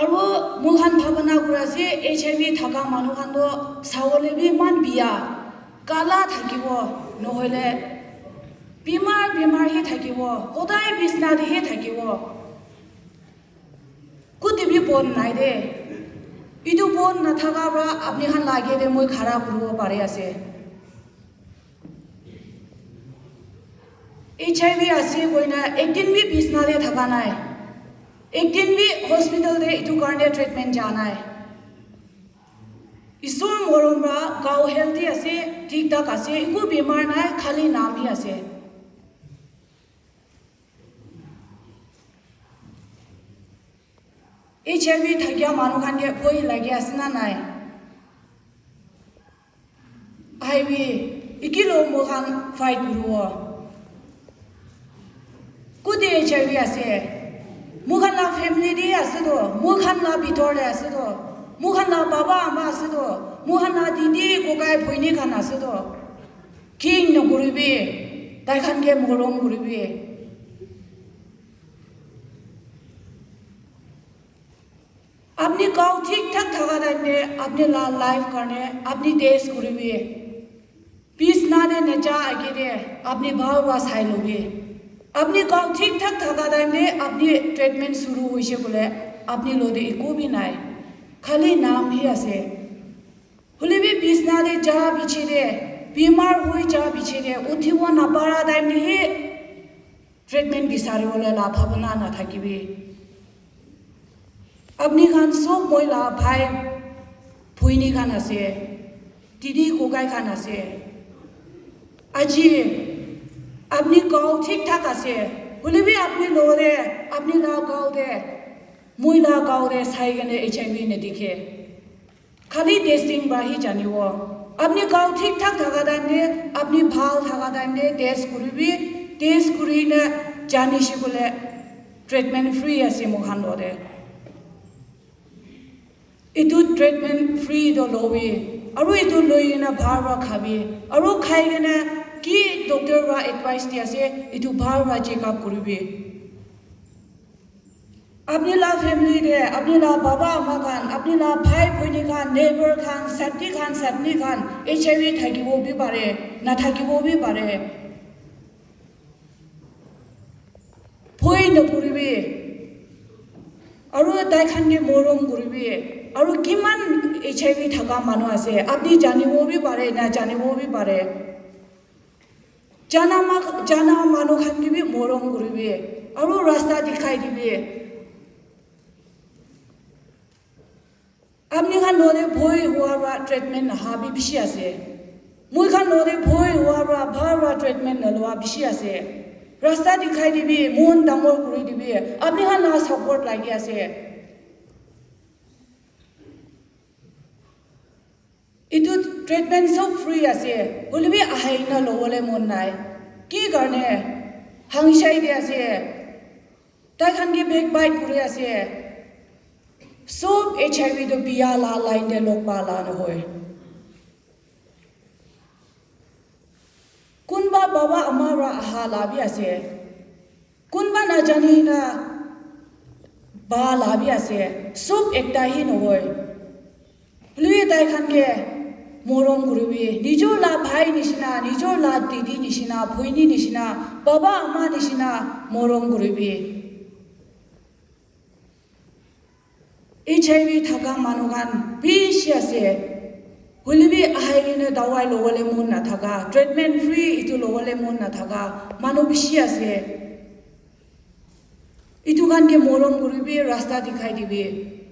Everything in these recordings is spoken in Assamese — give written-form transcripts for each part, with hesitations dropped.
আৰু মুখান ভাৱনা কৰাছে HIV থকা মানুহখানো চাবলৈ ইমান বিয়া কালা থাকিব নহ'লে বেমাৰহে থাকিব সদায় বিছনাতেহে থাকিব কুটিবি বন নাই দে ইটো বন নাথাকাৰ পৰা আপুনি খান লাগে দে মই খাৰা কৰিব পাৰে আছে HIV আছে কইনা একদিন বি বিছনাতে থাকা নাই একদিন বি হস্পিটাল দে ইটো কাৰণে ট্ৰিটমেণ্ট যা নাই ঈশ্বৰ মৰম পৰা গাঁও হেল্থি আছে ঠিক ঠাক আছে একো বেমাৰ নাই খালি নামহে আছে HIV থাকিয়া মানুহখানে ভয় লাগি আছে না নাই আহিবি ইকিলো মুখান ফাইট কৰিব কুটি HIV আছে মুখান না ফেমিলি দি আছে তো মুখান না ভিতৰতে আছে তো মুখান না বাবা আমা আছে তো মুখান না দিদি ককাই ভৈনী খান আছে তো কি নকৰিবি তাইখানকে মৰম কৰিবি আপনি গাঁও ঠিক ঠাক থাকা টাইমে আপনি লাইফ কাৰণে আপনি টেষ্ট কৰিবি পিছ না দে নেচা আগে দে আপনি ভাও বা চাই লবি আপনি গাঁও ঠিক ঠাক থাকা টাইমে আপনি ট্ৰিটমেণ্ট শুরু হৈছে বোলে আপনি লদে একো বি নাই খালি নামহে আছে হলে বি পিছ না দে যা বিছে দে বেমাৰ হৈ যা বিছে দে উঠিব নাপাৰা টাইমহে ট্ৰিটমেণ্ট বিচাৰিবলৈ ভাৱনা নাথাকিবি আপনি খান সব মহিলা ভাই ভৈনী খান আছে দিদি ককাই খান আছে আজি আপনি গাঁও ঠিক ঠাক আছে হলে বি আপনি লরে আপনি লা গাঁও দে মহিলা গাঁও দে চাই কেনে HIV নেদেখে খালি টেস্টিং বাহি জানিব আপনি গাঁও ঠিক ঠাক থাকা টাইমে আপনি ভাল থাকা টাইমে টেস্ট কৰিবি টেস্ট কৰি নে জানিছে বোলে ট্ৰিটমেণ্ট ফ্ৰী আছে মুখান লৰে ইটো ট্ৰিটমেণ্ট ফ্ৰী দ লবি আৰু ইটো লৈ কিনে ভাল খাবি আৰু খাই কিনে কি ডক্টৰ বা এডভাইচ দি আছে ইটো ভাল চেকআপ কৰিবি আপনি লা ফ্যামিলি দে আপনি লা বাবা আমা খান আপনি লা ভাই ভৈনী খান নেইবাৰ খান সাথী খান HIV থাকিব বি পাৰে নাথাকিব বি পাৰে ভয় নকৰিবি আৰু তাইখানকে মৰম কৰিবি আৰু কিমান HIV থকা মানুহ আছে আপনি জানিব বি পাৰে না জানিব বি পাৰে জানা মানুহ খানকে বি মৰম কৰিবি আৰু ৰাস্তা দেখাই দিবি আপনি খান নদে ভয় হোৱাৰ পৰা ট্ৰিটমেণ্ট নাহাবি বেছি আছে মই খান নদে ভয় হোৱাৰ পৰা ভাল ট্ৰিটমেণ্ট নলোৱা বেছি আছে ৰাস্তা দেখাই দিবি মন ডাঙৰ কৰি দিবি আপনি খান না সাপোৰ্ট লাগি আছে ইটো ট্ৰিটমেণ্ট সব ফ্ৰী আছে হলে বি আহাই না ল'বলৈ মন নাই কি কাৰণে হাংচাই দি আছে তাইখানকে বেক বাইট কৰি আছে সব HIV তো বিয়া লাইন দে লগ পালা নহয় কোনবা বাবা আমাৰ আহা লাভি আছে কোনবা নাজানি না বা লাভি আছে সব একটাহি নহয় লুই তাইখানকে মৰম কৰিবি নিজৰ লা ভাই নিচিনা নিজৰ লা দিদি নিচিনা ভৈনী নিচিনা বাবা আমা নিচিনা মৰম কৰিবি HIV থকা মানুহগান বেছি আছে হলে বি আহাই কিনে দাৱাই ল'বলৈ মন নাথাকা ট্ৰিটমেণ্ট ফ্ৰী ইটো ল'বলৈ মন নাথাকা মানুহ বেছি আছে ইটো কাৰণকে মৰম কৰিবি ৰাস্তা দেখাই দিবি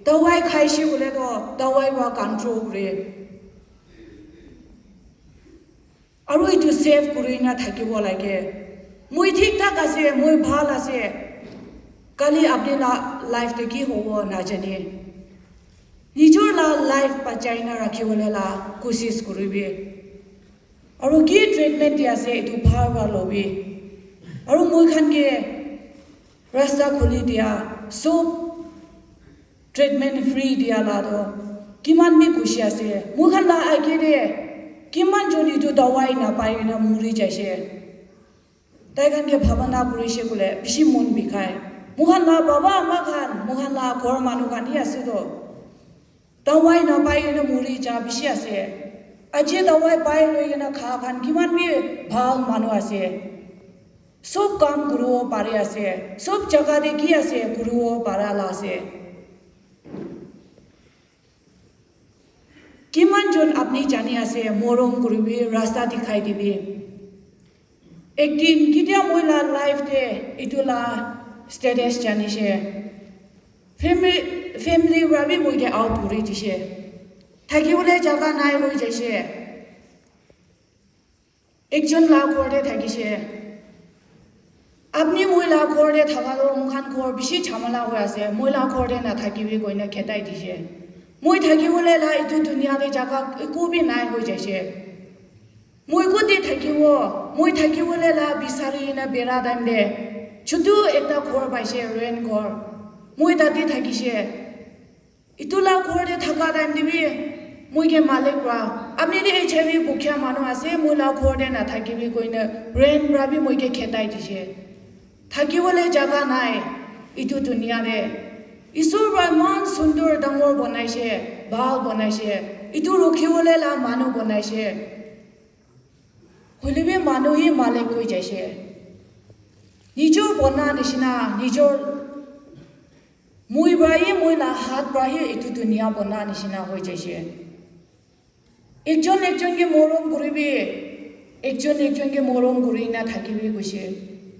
দাৱাই খাইছে বোলে তো দাৱাই বা কণ্ট্ৰল কৰে আৰু ইটো সেফ কৰি না থাকিব লাগে মই ঠিক ঠাক আছে মই ভাল আছে কালি আপনি লাইফতে কি হ'ব নাজানে নিজৰ লাইফ বাচাই না ৰাখিবলৈ কোচিছ কৰিবি আৰু কি ট্ৰিটমেণ্ট দি আছে এইটো ভাল ল'বি আৰু মই খানকে ৰাস্তা খুলি দিয়া সব ট্ৰিটমেণ্ট ফ্ৰী দিয়া লাটো কিমান বি খুচি আছে মই খান আগে দে কিমান জনিটো দাৱাই নাপাই কিনে মৰি যাইছে তাইখানকে ভাৱনা কৰিছে বোলে বেছি মন বিষায় muhanla baba ama khan muhanla ghor manu khan hi ase to tawai na pai na muri ja bishi ase aje tawai pai loi na kha khan kiman bi bhal manu ase sob kam guru pare ase sob jaga de ki ase guru para la ase kiman jon apni jani ase morom gurubi rasta dikhai dibi ekdin kitia moila life de itula status jani she family rabi moige out puri jishe thaki bole jaga nai hoi jaise ekjon la khorde thaki she apni moila khorde thaka do mukhan khor bishi chamala hoi ase moila khorde na thaki bi koina khetai dise moi thaki bole la itu dunia de jaga ko bi nai hoi jaise moi ko de thaki wo moi thaki bole la bisari na bera dam de chudu ekta khor baise ren khor moi dati thaki she itula khor de thaka dam dibi moi ke malik ra apni de HIV bukhya manu ase moi la khor de na thaki bi koina ren ra bi moi ke khetai dise thaki bole jaga nai itu dunia de Isur Rahman Sundur Dangor Bonaishe, Baal Bonaishe, Itu Rukhiwale la Manu Bonaishe. Hulibi Manu hi Malik Koi Jaishe. Nijor Bona Nishina, Nijor Mui Brahi Mui la Hat Brahi Itu Dunia Bona Nishina Hoi Jaishe. Ekjon ke Morom Guribi, Ekjon ke Morom Gurina Thakibi Gushe.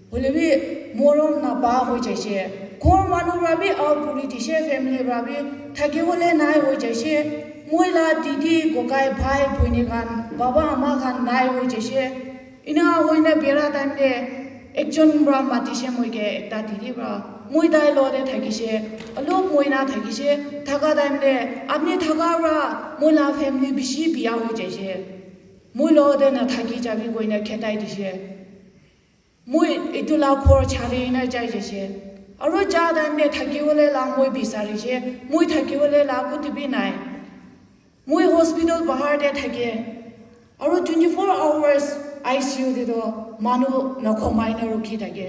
Hulibi Morom na Ba Hoi Jaishe. Kor manu rabi out puri dishe family rabi thaki bole nai hoi jaise moila didi gokai bhai bhoini khan baba ama khan nai hoi jaise ina hoina bera dande ekjon bra matise moige ekta didi bra moi dai lo de thakise alo moina thakise thaka dande apni thaka bra moila family bishi biya hoi jaise moi lo de na thaki jabi koina khetai dise moi itula khor chhari na jai jaise Aro jadan de thakiwale la moi bisari she moi thakiwale la kutibi nai moi hospital bahar de thake aro 24 hours ICU de do manu na khomai na rukhi thake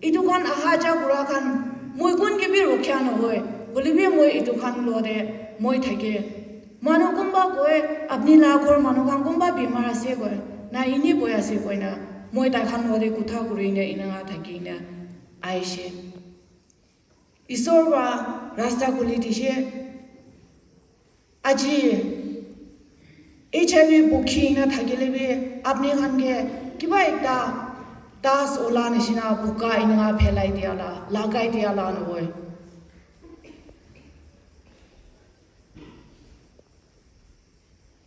itu khan aha ja gura khan moi kon ke bi rukhya na hoy bolibi moi itu khan lo de moi thake manu kumba koe apni la khor manu khan kumba bimar ase koe na ini boy ase koina moi ta khan lo de kutha kurine ina thaki na aishe Isorba rasta guli dishe aji HIV bukhi na thagilebe apni khan ke kiba ekta das ola nishina buka ina phelai diala lagai diala no hoy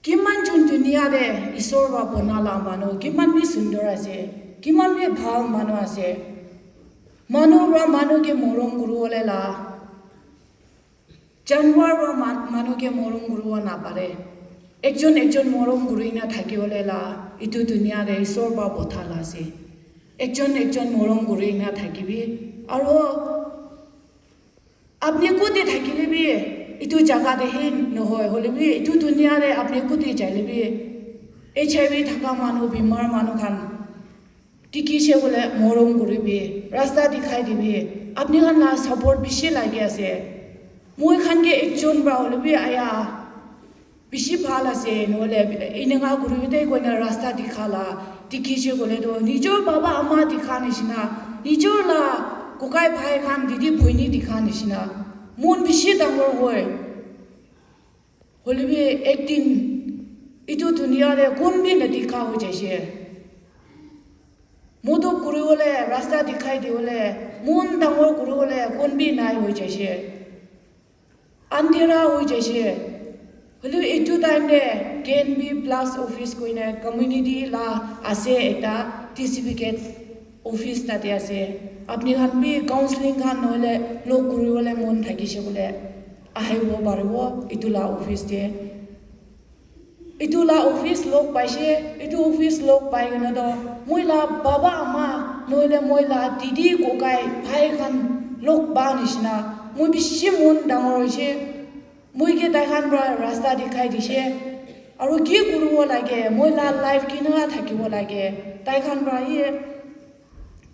kiman jun dunia de isorba bonala mano kiman bi sundor ase kiman bi bhav mano ase Manu ra manu ke morom guru ole la Janwar ra manu ke morom guru na pare ekjon morom guru ina thaki ole la itu dunia de isor ba bothala se ekjon morom guru ina thakibi aro apni ko de thakile bi itu jaga de hin no hoy hole bi itu dunia de apni ko de jaile bi HIV thaka manu bimar manu khan Tiki she bole morom guribi rasta dikhai dibi apni khan la support bishi lagi ase moi khan ke ekjon bra holibi aya bishi bhal ase nole inanga guribi de koina rasta dikhala tiki she bole do nijor baba ama dikhani shina nijor la kokai bhai khan didi bhoini dikhani shina mon bishi dangor hoy holibi ekdin itu dunia de kon bi na dikha ho jaise Modo guru ole rasta dikhai di ole mon dangor guru ole kon bi nai hoi jaise andhera hoi jaise holu etu time de KNB plus office koina community la ase eta certificate office ta de ase apni khan bi counseling khan nole lok guru ole mon thakise bole ahai wo barwo etu la office de Itula office lok paise itu office lok pai gana do moila baba ama noile moila didi kokai bhai khan lok ba nishna moi bishi mon dangor hoise moi ke dai khan bra rasta dikhai dise aro ki guru lage moila life ki na thakibo lage dai khan bra ye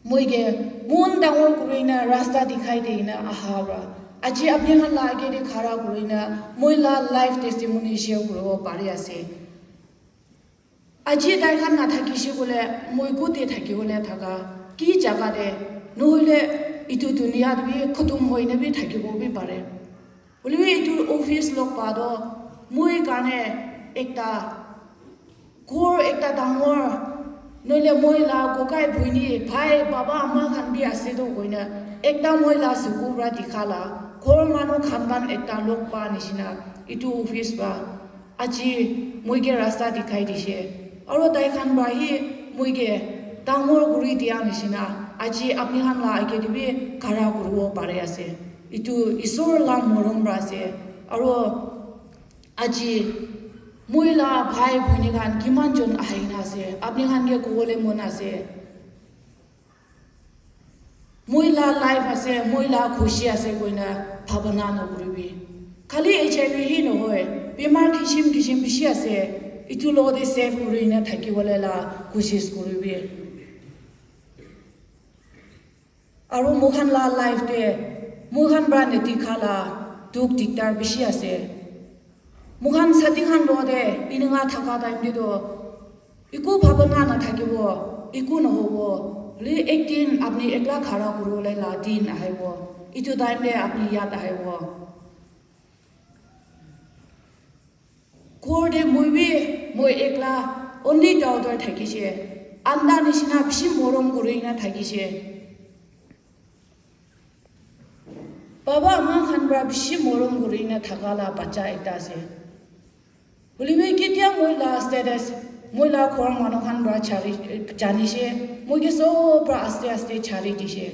मोइगे मोन दांगो कुरैना रास्ता दिखाई देना आहाबरा আজি আপনি হান লাগে দে খারা করিনা মইলা লাইফ টেস্টিমনি শেয়ার করব পারি আছে আজি তাই খান না থাকিছে বলে মই কোতে থাকি বলে থাকা কি জায়গা দে নহলে ইটু দুনিয়া বি খতম হইনে বি থাকিব বি পারে বলি ইটু অফিস লোক পাদ মই কানে একটা ঘর একটা ডাঙর নইলে মহিলা গোকাই ভুইনি ভাই বাবা আমা খান বি আছে তো কইনা একটা মহিলা সুকুরা দিখালা ঘর মানু খানবান একটা লোক পা নিছিনা ইটু অফিস বা আজি মইগে রাস্তা দিখাই দিছে আৰু তাই খান বাহি মইগে ডাঙৰ গুৰি দিয়া নিছিনা আজি আপনি খান লা আগে দিবি খাৰা কৰিব পাৰে আছে ইটু ঈশ্বৰ লা মৰম আছে আৰু আজি মহিলা ভাই ভনী খান কিমান জন আহিনা আছে আপনি খান গে ক'বলে মন আছে মহিলা লাইফ আছে মহিলা খুশি আছে কইনা ভাবনা নকৰিবি খালি HIV হি নহয় বেমাৰ কিছিম কিছিম বেছি আছে ইটু লগতে সেভ কৰি না থাকিবলে লা কোশিশ কৰিবি আৰু মোখান লা লাইফ তে মোখান ব্ৰা নেতি খালা দুখ দিগদাৰ বেছি আছে মোখান সাতি খান লদে ইনঙা থাকা টাইম দিদো ইকো ভাবনা না থাকিব ইকো নহব লি একদিন আপনি একলা খাৰা কৰলে লা দিন আহিব ইটু টাইম দে আপনি ইয়াত আহিব কোৰদে মই একলা অনলি ডাউটাৰ থাকিছে আন্দা নিচিনা বেছি মৰম কৰি না থাকিছে বাবা আমা খান ব্ৰা বেছি মৰম কৰি না থাকালা বাচ্চা এটা আছে বলিবে কেতিয়া মই লা ষ্টেটাস মই লা ঘৰ মানুহ খান ব্ৰা ছাৰি জানিছে মই কে সব ব্ৰা আস্তে আস্তে ছাৰি দিছে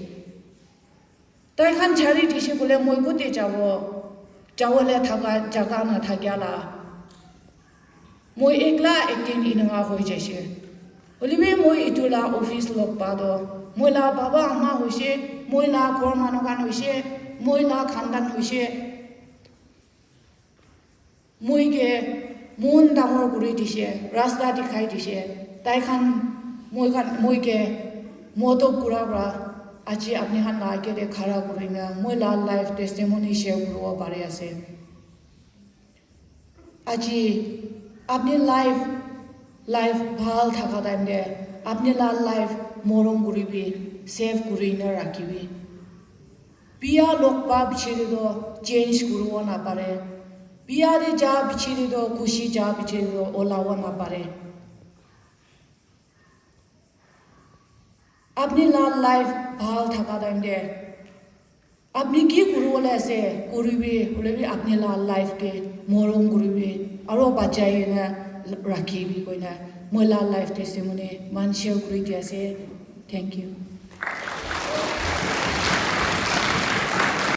তাই খান ছাৰি দিছে বলে মই কোতে যাবলে থাকা জাগা না থাকিয়ালা মই একলা একদিন ইনঙা হৈ যাইছে বলিবে মই ইটুলা অফিস লগ পাদ মই লা বাবা আমা হৈছে মই লা ঘৰ মানুহ খান হৈছে মই লা খানদান হৈছে মইগে মন ডাঙৰ কৰি দিছে ৰাস্তা দেখাই দিছে তাই খান মইগে মতো কুৰাবৰা আজি আপনি খান লাগে দে খাৰা কৰিনা মই লা লাইফ টেস্টিমনি শেয়াৰ কৰিব পাৰি আছে আজি আপনি লাইফ ভাল থাকা টাইম দে আপনি লা লাইফ মৰম কৰিবি সেভ কৰি না ৰাখিবি বিয়া লোক পা বিচেৰে দ চেঞ্জ কৰিব না পাৰে বিয়া দে যা বিচেৰে দ খুশি যা বিচেৰে দ ওলাব না পাৰে আপনি লা লাইফ ভাল থাকা টাইম দে আপনি কি কৰিবলৈ আছে কৰিবি হলেবি আপনি লা লাইফ কে মৰম কৰিবি আৰু বাচাই না ৰাখিবি কইনা মই লা লাইফ টেস্টিমনি মান শেয়াৰ কৰি দি আছে থ্যাংক ইউ